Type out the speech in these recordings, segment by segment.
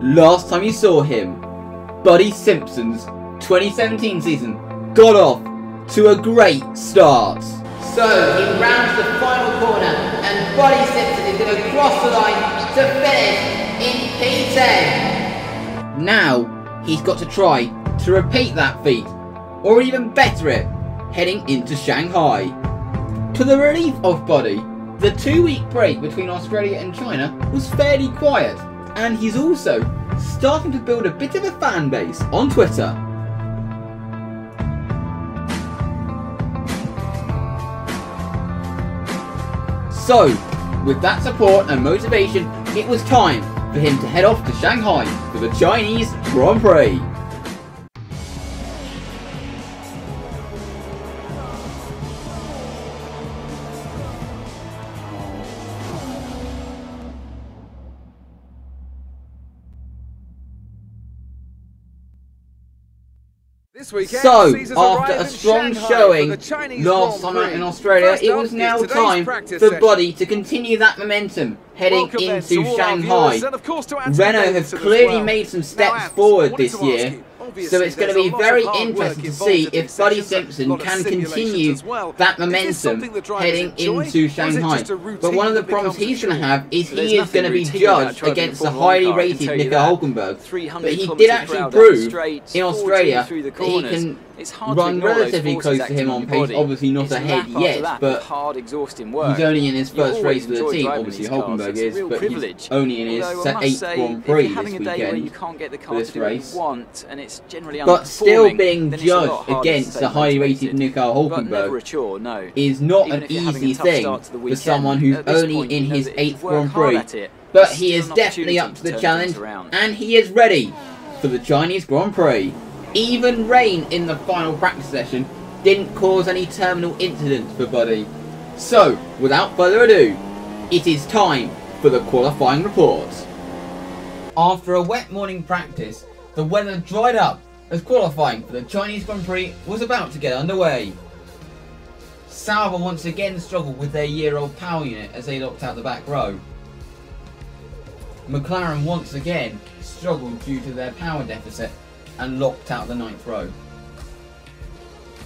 last time you saw him, Buddy Simpson's 2017 season got off to a great start. So he rounds the final corner and Buddy Simpson is going to cross the line to finish in P10. Now he's got to try to repeat that feat, or even better it, heading into Shanghai. To the relief of Buddy, the 2-week break between Australia and China was fairly quiet, and he's also starting to build a bit of a fan base on Twitter. So, with that support and motivation, it was time for him to head off to Shanghai for the Chinese Grand Prix. So, after a strong showing last time out in Australia, it was now time for Buddy to continue that momentum heading into Shanghai. Renault have clearly made some steps forward this year, so it's going to be very interesting to see if Buddy Simpson can continue that momentum heading into Shanghai. But one of the problems he's going to have is he is going to be judged against the highly rated Nico Hulkenberg. But he did actually prove in Australia that he can run relatively close to him on pace, obviously not ahead yet, but he's only in his first race for the team, obviously Hulkenberg is, but he's only in his 8th Grand Prix this weekend for this race. But still being judged against the highly rated Nico Hulkenberg is not an easy thing for someone who's only in his 8th Grand Prix. But he is definitely up to the challenge, and he is ready for the Chinese Grand Prix. Even rain in the final practice session didn't cause any terminal incidents for Buddy. So, without further ado, it is time for the qualifying report. After a wet morning practice, the weather dried up as qualifying for the Chinese Grand Prix was about to get underway. Sauber once again struggled with their year-old power unit as they locked out the back row. McLaren once again struggled due to their power deficit and locked out the 9th row.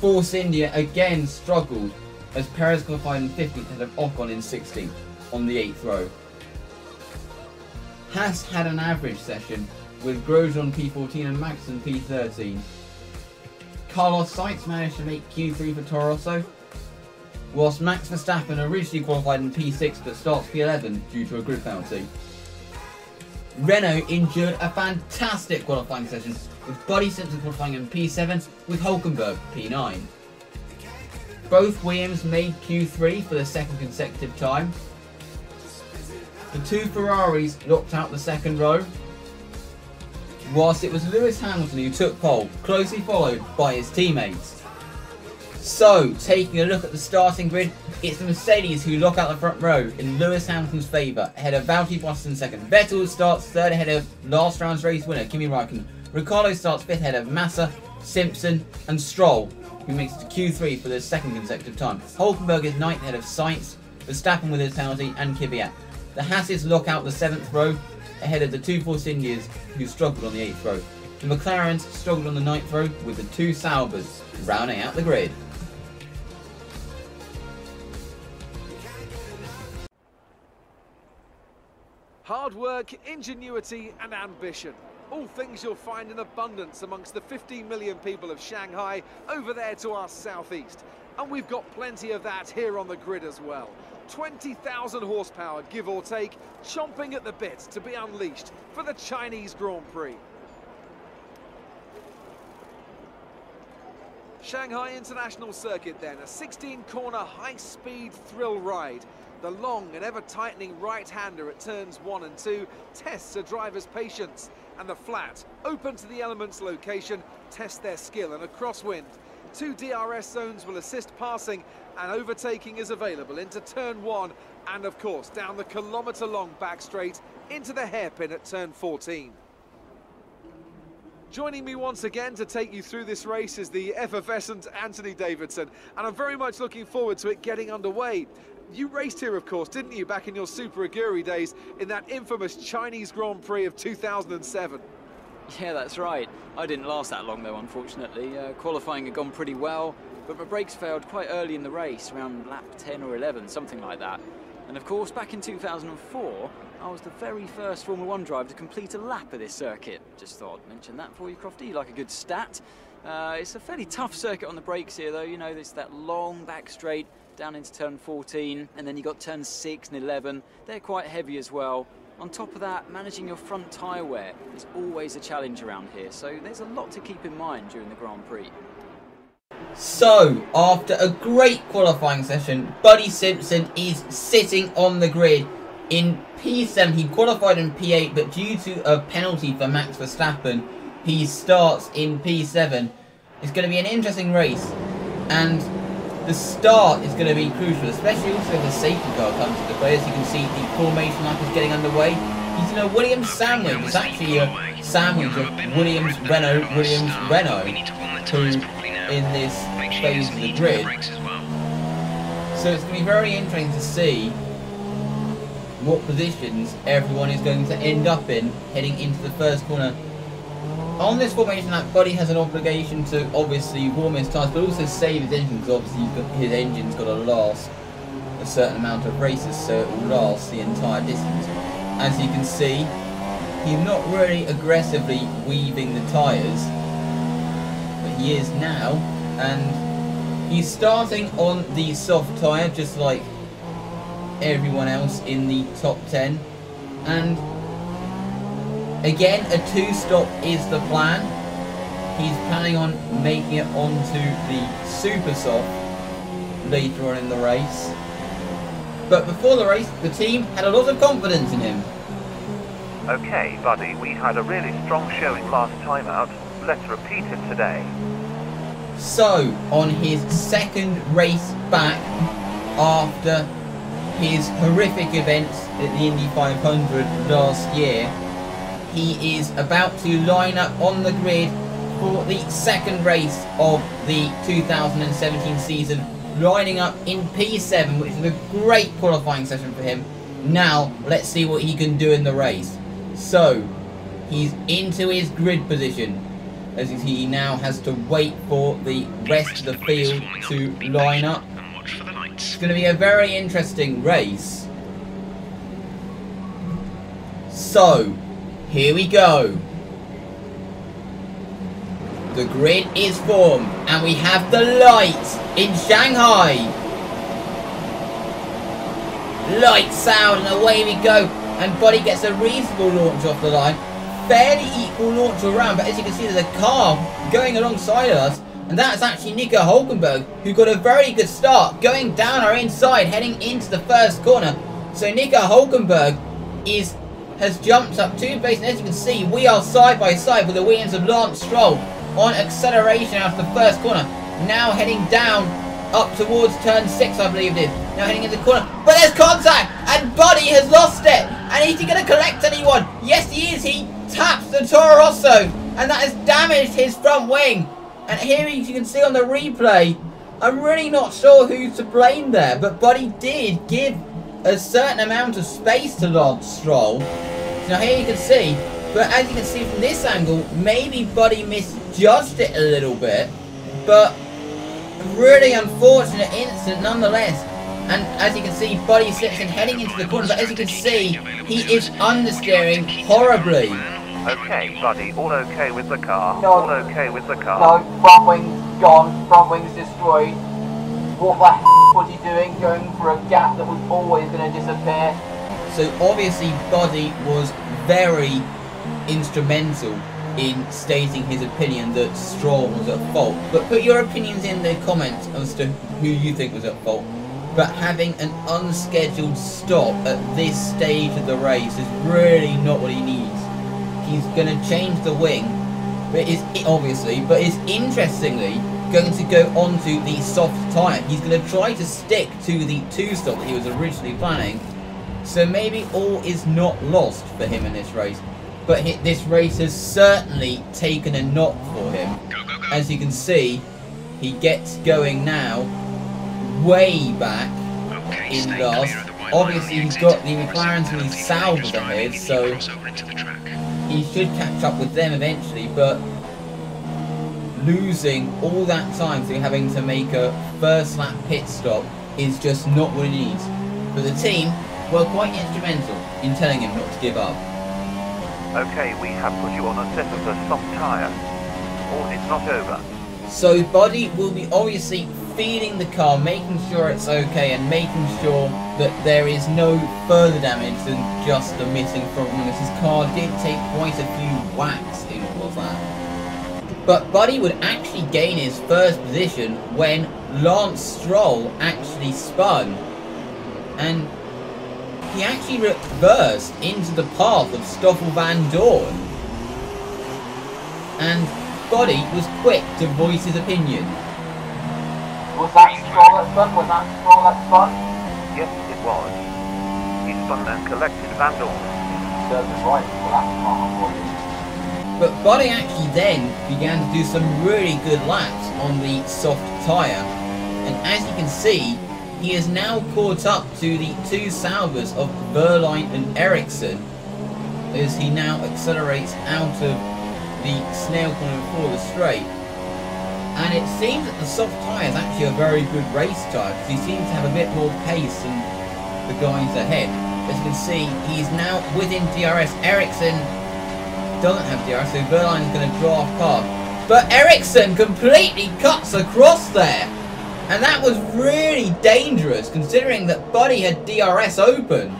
Force India again struggled as Perez qualified in 15th ahead of Ocon in 16th on the 8th row. Haas had an average session with Grosjean P14 and Magnussen P13. Carlos Sainz managed to make Q3 for Toro Rosso, whilst Max Verstappen originally qualified in P6 but starts P11 due to a grid penalty. Renault endured a fantastic qualifying session with Buddy Simpson qualifying in P7 with Hulkenberg P9. Both Williams made Q3 for the 2nd consecutive time. The 2 Ferraris locked out the 2nd row, whilst it was Lewis Hamilton who took pole, closely followed by his teammates. So, taking a look at the starting grid, it's the Mercedes who lock out the front row in Lewis Hamilton's favour, ahead of Valtteri Bottas in 2nd. Vettel starts 3rd ahead of last round's race winner Kimi Raikkonen. Ricciardo starts 5th ahead of Massa, Simpson and Stroll, who makes it to Q3 for the 2nd consecutive time. Hulkenberg is 9th ahead of Sainz, Verstappen with his penalty and Kvyat. The Hasses lock out the 7th row, ahead of the 2 Force Indias who struggled on the 8th row. The McLarens struggled on the 9th row, with the 2 Saubers rounding out the grid. Hard work, ingenuity and ambition. All things you'll find in abundance amongst the 15 million people of Shanghai over there to our southeast. And we've got plenty of that here on the grid as well. 20,000 horsepower, give or take, chomping at the bit to be unleashed for the Chinese Grand Prix. Shanghai International Circuit then, a 16-corner high-speed thrill ride. The long and ever-tightening right-hander at turns 1 and 2 tests a driver's patience, and the flat, open to the elements location, tests their skill in a crosswind. 2 DRS zones will assist passing, and overtaking is available into turn 1 and, of course, down the kilometre-long back straight into the hairpin at turn 14. Joining me once again to take you through this race is the effervescent Anthony Davidson, and I'm very much looking forward to it getting underway. You raced here, of course, didn't you, back in your Super Aguri days in that infamous Chinese Grand Prix of 2007? Yeah, that's right. I didn't last that long, though, unfortunately. Qualifying had gone pretty well, but my brakes failed quite early in the race, around lap 10 or 11, something like that. And of course, back in 2004, I was the very first Formula 1 driver to complete a lap of this circuit. Just thought I'd mention that for you, Crofty. You like a good stat. It's a fairly tough circuit on the brakes here, though. You know, there's that long back straight down into turn 14, and then you got turns 6 and 11. They're quite heavy as well. On top of that, managing your front tyre wear is always a challenge around here, so there's a lot to keep in mind during the Grand Prix. So, after a great qualifying session, Buddy Simpson is sitting on the grid in P7. He qualified in P8, but due to a penalty for Max Verstappen, he starts in P7. It's going to be an interesting race, and the start is going to be crucial, especially also if the safety car comes into play. As you can see, the formation lap is getting underway. He's in a Williams sandwich. It's actually a sandwich of Williams, Renault, who in this phase of the grid. So it's going to be very interesting to see what positions everyone is going to end up in heading into the first corner. On this formation lap, Buddy has an obligation to obviously warm his tyres, but also save his engine, because obviously his engine's got to last a certain amount of races, so it will last the entire distance. As you can see, he's not really aggressively weaving the tyres, but he is now, and he's starting on the soft tyre, just like everyone else in the top 10, and again, a 2-stop is the plan. He's planning on making it onto the super soft later on in the race. But before the race, the team had a lot of confidence in him. Okay, Buddy, we had a really strong showing last time out. Let's repeat it today. So, on his second race back after his horrific events at the Indy 500 last year, he is about to line up on the grid for the second race of the 2017 season, lining up in P7, which is a great qualifying session for him. Now, let's see what he can do in the race. So, he's into his grid position. As you see, he now has to wait for the rest of the field to line up. It's going to be a very interesting race. So, here we go. The grid is formed, and we have the lights in Shanghai. Lights out, and away we go. And Buddy gets a reasonable launch off the line. Fairly equal launch around, but as you can see, there's a car going alongside us. And that's actually Nico Hulkenberg, who got a very good start, going down our inside, heading into the first corner. So Nico Hulkenberg has jumped up 2 places, and as you can see, we are side by side with the Williams of Lance Stroll on acceleration out of the first corner. Now heading down up towards turn 6, I believe it is. Now heading into the corner, but there's contact, and Buddy has lost it. And is he going to collect anyone? Yes, he is. He taps the Toro Rosso, and that has damaged his front wing. And here, as you can see on the replay, I'm really not sure who's to blame there, but Buddy did give a certain amount of space to Lance Stroll. Now here you can see, but as you can see from this angle, maybe Buddy misjudged it a little bit, but really unfortunate incident nonetheless. And as you can see, Buddy Simpson heading into the corner, but as you can see, he is understeering horribly. Okay, Buddy, all okay with the car? No, all okay with the car? No, front wing's gone, front wing's destroyed. What the f*** was he doing, going for a gap that was always going to disappear? So obviously Buddy was very instrumental in stating his opinion that Stroll was at fault. But put your opinions in the comments as to who you think was at fault. But having an unscheduled stop at this stage of the race is really not what he needs. He's going to change the wing, but is interestingly going to go onto the soft tyre. He's going to try to stick to the 2-stop that he was originally planning. So maybe all is not lost for him in this race. But this race has certainly taken a knock for him. As you can see, he gets going now, way back in last. Obviously, he's got the McLarens and his Saubers ahead, so he should catch up with them eventually, but losing all that time through having to make a first lap pit stop is just not what he needs. But the team were quite instrumental in telling him not to give up. Okay, we have put you on a set of the soft tyre. Oh, it's not over. So Buddy will be obviously feeding the car, making sure it's okay and making sure that there is no further damage than just the missing front wing. His car did take quite a few whacks in all of that. But Buddy would actually gain his first position when Lance Stroll actually spun, and he actually reversed into the path of Stoffel Van Dorn, and Buddy was quick to voice his opinion. Was that Stroll that spun? Was that Stroll that spun? Yes, it was. He spun and collected Van Dorn. Serves him right, well that's smart for you. But Buddy actually then began to do some really good laps on the soft tyre, and as you can see, he is now caught up to the two Saubers of Wehrlein and Ericsson as he now accelerates out of the snail corner before the straight. And it seems that the soft tyre is actually a very good race tyre because he seems to have a bit more pace than the guys ahead. As you can see, he's now within DRS. Ericsson doesn't have DRS, so Wehrlein is going to draft past. But Ericsson completely cuts across there. And that was really dangerous considering that Buddy had DRS open.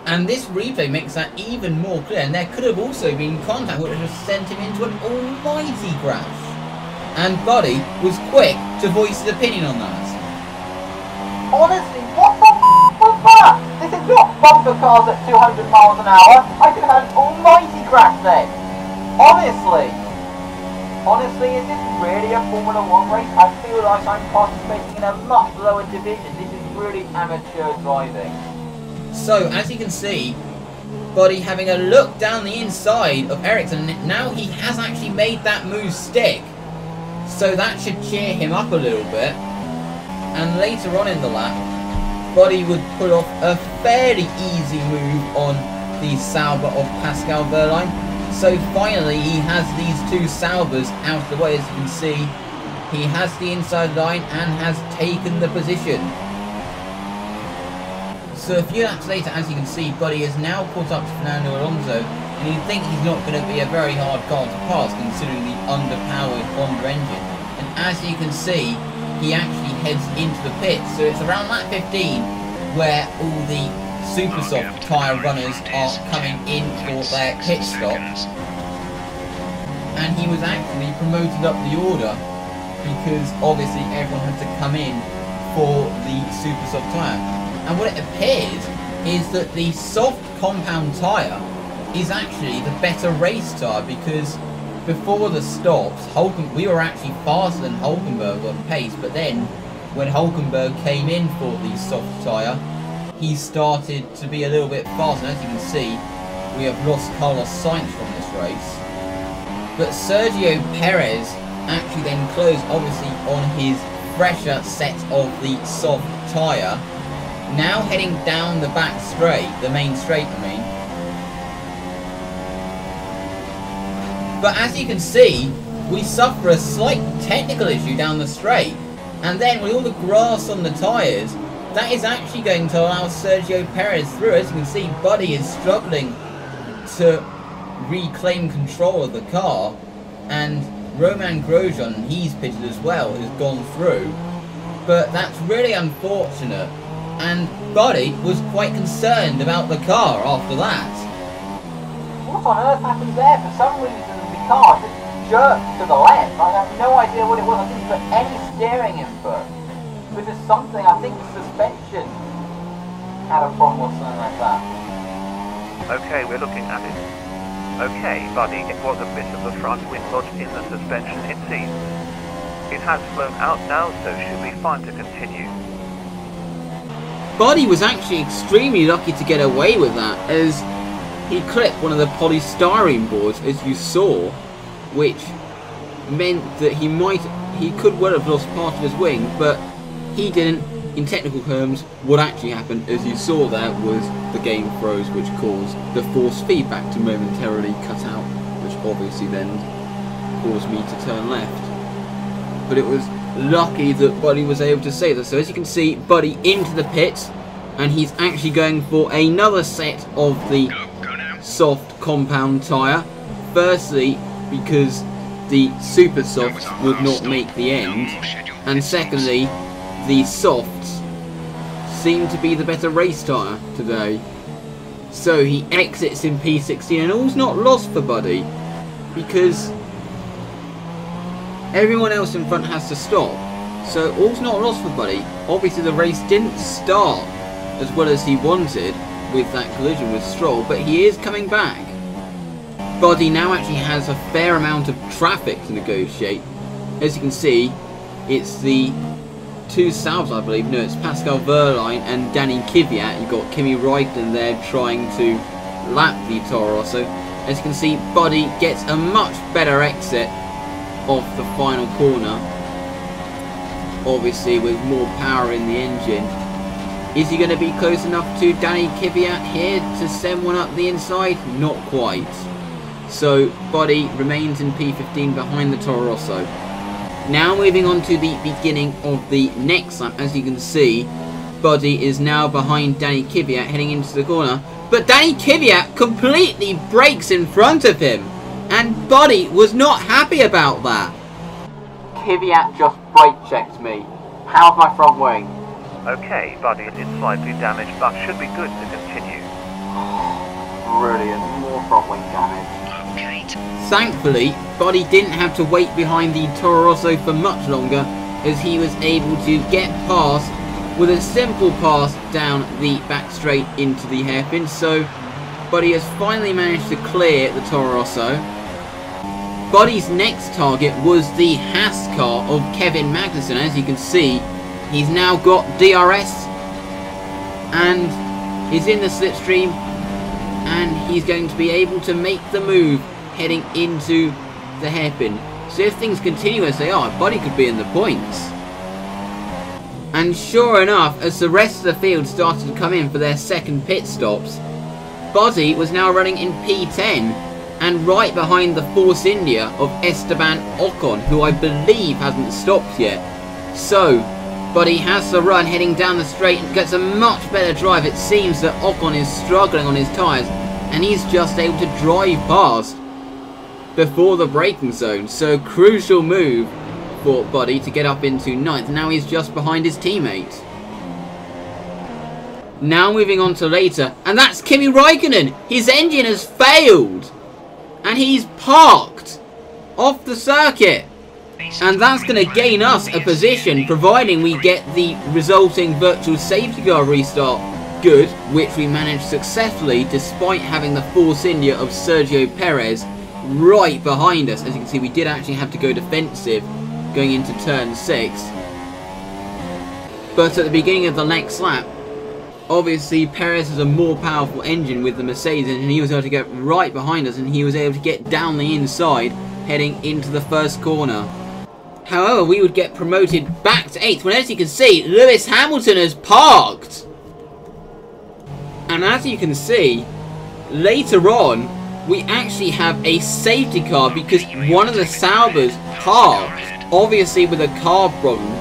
And this replay makes that even more clear. And there could have also been contact which would have sent him into an almighty crash. And Buddy was quick to voice his opinion on that. Honestly, what the f*** was that? This is not bumper cars at 200 miles an hour. I could have had an almighty crash then. Honestly, is this really a Formula 1 race? I feel like I'm participating in a much lower division. This is really amateur driving. So, as you can see, Buddy having a look down the inside of Ericsson, now he has actually made that move stick. So that should cheer him up a little bit. And later on in the lap, Buddy would pull off a fairly easy move on the Sauber of Pascal Wehrlein. So finally he has these two Saubers out of the way. As you can see, he has the inside line and has taken the position. So a few laps later, as you can see, Buddy is now caught up to Fernando Alonso, and you'd think he's not going to be a very hard car to pass considering the underpowered Honda engine. And as you can see, he actually heads into the pits. So it's around lap 15 where all the super soft tyre runners are coming in for their pit stop. And he was actually promoted up the order because obviously everyone had to come in for the super soft tyre. And what it appears is that the soft compound tyre is actually the better race tyre because before the stops, we were actually faster than Hulkenberg on pace, but then when Hulkenberg came in for the soft tyre, he started to be a little bit faster. As you can see, we have lost Carlos Sainz from this race. But Sergio Perez actually then closed, obviously, on his fresher set of the soft tyre. Now heading down the back straight, the main straight I mean. But as you can see, we suffer a slight technical issue down the straight. And then with all the grass on the tyres, that is actually going to allow Sergio Perez through. As you can see, Buddy is struggling to reclaim control of the car. And Romain Grosjean, he's pitted as well, has gone through. But that's really unfortunate. And Buddy was quite concerned about the car after that. What on earth happened there? For some reason the car just jerked to the left. I have no idea what it was. I didn't put any steering input. This is something, I think the suspension had a problem or something like that. Okay, we're looking at it. Okay, Buddy, it was a bit of the front wing lodged in the suspension, it seems. It has flown out now, so should be fine to continue. Buddy was actually extremely lucky to get away with that, as he clipped one of the polystyrene boards, as you saw, which meant that he could well have lost part of his wing, but he didn't. In technical terms, what actually happened, as you saw there, was the game froze, which caused the force feedback to momentarily cut out, which obviously then caused me to turn left. But it was lucky that Buddy was able to save us. So as you can see, Buddy into the pits, and he's actually going for another set of the soft compound tyre. Firstly, because the super softs would not make the end, and secondly, the softs seem to be the better race tyre today. So he exits in P16, and all's not lost for Buddy, because everyone else in front has to stop. So all's not lost for Buddy. Obviously the race didn't start as well as he wanted with that collision with Stroll, but he is coming back. Buddy now actually has a fair amount of traffic to negotiate. As you can see, it's the two Salves, I believe. No, it's Pascal Wehrlein and Danny Kvyat. You've got Kimi Räikkönen there trying to lap the Toro Rosso. As you can see, Buddy gets a much better exit off the final corner, obviously with more power in the engine. Is he going to be close enough to Danny Kvyat here to send one up the inside? Not quite. So Buddy remains in P15 behind the Toro Rosso. Now moving on to the beginning of the next lap. As you can see, Buddy is now behind Danny Kvyat heading into the corner, but Danny Kvyat completely brakes in front of him, and Buddy was not happy about that. Kvyat just brake checked me. How's my front wing? Okay, Buddy, it's slightly damaged, but should be good to continue. Brilliant, more front wing damage. Thankfully, Buddy didn't have to wait behind the Toro Rosso for much longer, as he was able to get past with a simple pass down the back straight into the hairpin. So Buddy has finally managed to clear the Toro Rosso. Buddy's next target was the Haas car of Kevin Magnussen. As you can see, he's now got DRS and is in the slipstream, and he's going to be able to make the move heading into the hairpin. So if things continue as they are, Buddy could be in the points. And sure enough, as the rest of the field started to come in for their second pit stops, Buddy was now running in P10 and right behind the Force India of Esteban Ocon, who I believe hasn't stopped yet. So Buddy has the run heading down the straight and gets a much better drive. It seems that Ocon is struggling on his tyres, and he's just able to drive past before the braking zone. So crucial move for Buddy to get up into 9th. Now he's just behind his teammate. Now moving on to later, and that's Kimi Räikkönen. His engine has failed, and he's parked off the circuit. And that's going to gain us a position, providing we get the resulting virtual safety car restart good, which we managed successfully despite having the Force India of Sergio Perez right behind us. As you can see, we did actually have to go defensive going into turn 6. But at the beginning of the next lap, obviously Perez has a more powerful engine with the Mercedes, and he was able to get right behind us, and he was able to get down the inside heading into the first corner. However, we would get promoted back to 8th when, as you can see, Lewis Hamilton has parked. And as you can see, later on, we actually have a safety car because one of the Saubers parked, obviously with a car problem.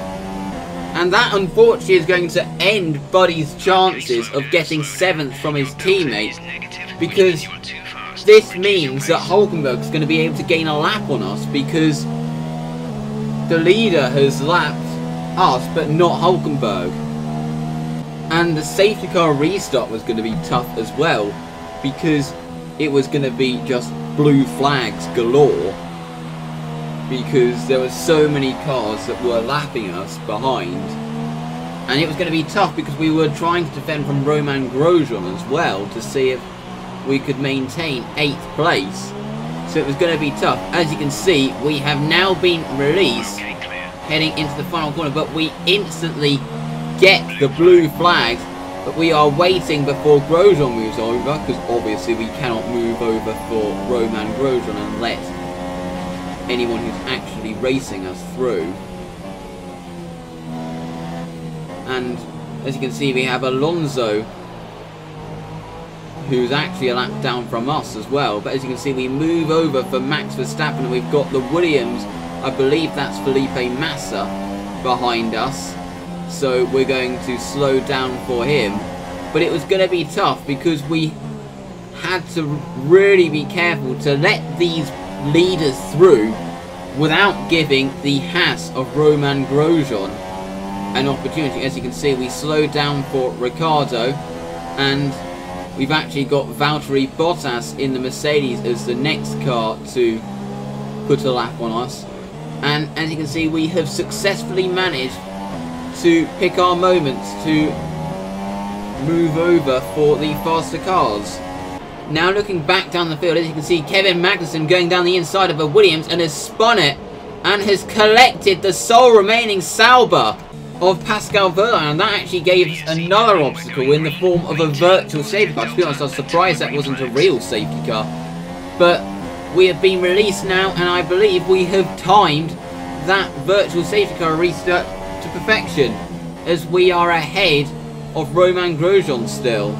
And that unfortunately is going to end Buddy's chances of getting 7th from his teammate, because this means that Hulkenberg is going to be able to gain a lap on us, because the leader has lapped us but not Hulkenberg. And the safety car restart was going to be tough as well, because it was going to be just blue flags galore, because there were so many cars that were lapping us behind. And it was going to be tough because we were trying to defend from Romain Grosjean as well to see if we could maintain 8th place. So it was going to be tough. As you can see, we have now been released heading into the final corner, but we instantly get the blue flags But we are waiting before Grosjean moves over, because obviously we cannot move over for Romain Grosjean and let anyone who's actually racing us through. And as you can see, we have Alonso, who's actually a lap down from us as well. But as you can see, we move over for Max Verstappen, and we've got the Williams, I believe that's Felipe Massa, behind us. So we're going to slow down for him. But it was going to be tough because we had to really be careful to let these leaders through without giving the Haas of Romain Grosjean an opportunity. As you can see, we slowed down for Ricciardo, and we've actually got Valtteri Bottas in the Mercedes as the next car to put a lap on us. And as you can see, we have successfully managed to pick our moments to move over for the faster cars. Now looking back down the field, as you can see, Kevin Magnussen going down the inside of a Williams and has spun it and has collected the sole remaining Sauber of Pascal Wehrlein, and that actually gave us another obstacle in the form of a virtual safety car. To be honest, I was surprised that wasn't a real safety car. But we have been released now, and I believe we have timed that virtual safety car restart to perfection, as we are ahead of Romain Grosjean still.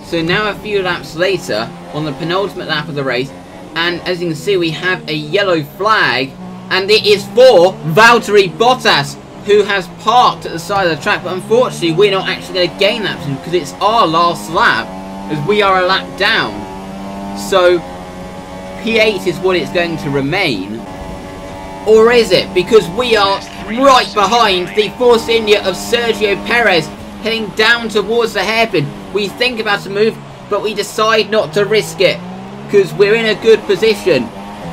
So now a few laps later, on the penultimate lap of the race, and as you can see, we have a yellow flag, and it is for Valtteri Bottas, who has parked at the side of the track. But unfortunately, we're not actually going to gain that position because it's our last lap, as we are a lap down. So P8 is what it's going to remain. Or is it? Because we are right behind the Force India of Sergio Perez, heading down towards the hairpin. We think about a move, but we decide not to risk it because we're in a good position.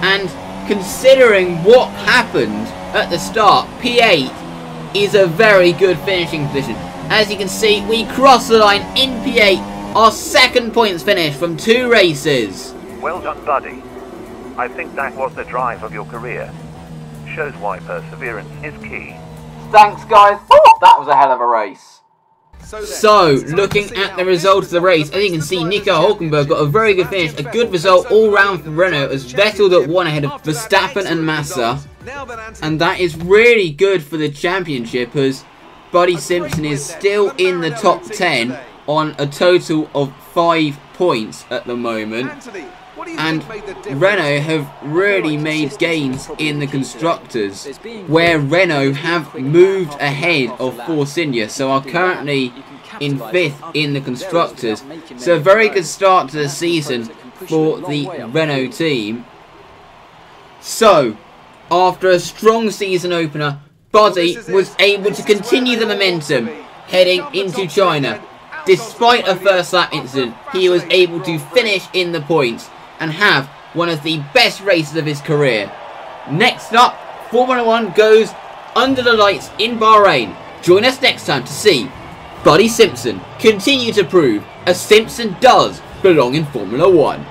And considering what happened at the start, P8 is a very good finishing position. As you can see, we cross the line in P8, our second points finish from 2 races. Well done, buddy. I think that was the drive of your career. Shows why perseverance is key. Thanks, guys. That was a hell of a race. So, looking at the result of the race, as you can see, Nico Hülkenberg got a very good finish, a good result all round for Renault, as Vettel got 1 ahead of Verstappen and Massa. And that is really good for the championship, as Buddy Simpson is still in the top 10 on a total of 5 points at the moment. And Renault have really made gains in the Constructors, where Renault have moved ahead of Force India, so are currently in 5th in the Constructors. So a very good start to the season for the Renault team. So, after a strong season opener, Buddy was able to continue the momentum heading into China. Despite a first lap incident, he was able to finish in the points and have one of the best races of his career. Next up, Formula 1 goes under the lights in Bahrain. Join us next time to see Buddy Simpson continue to prove a Simpson does belong in Formula 1.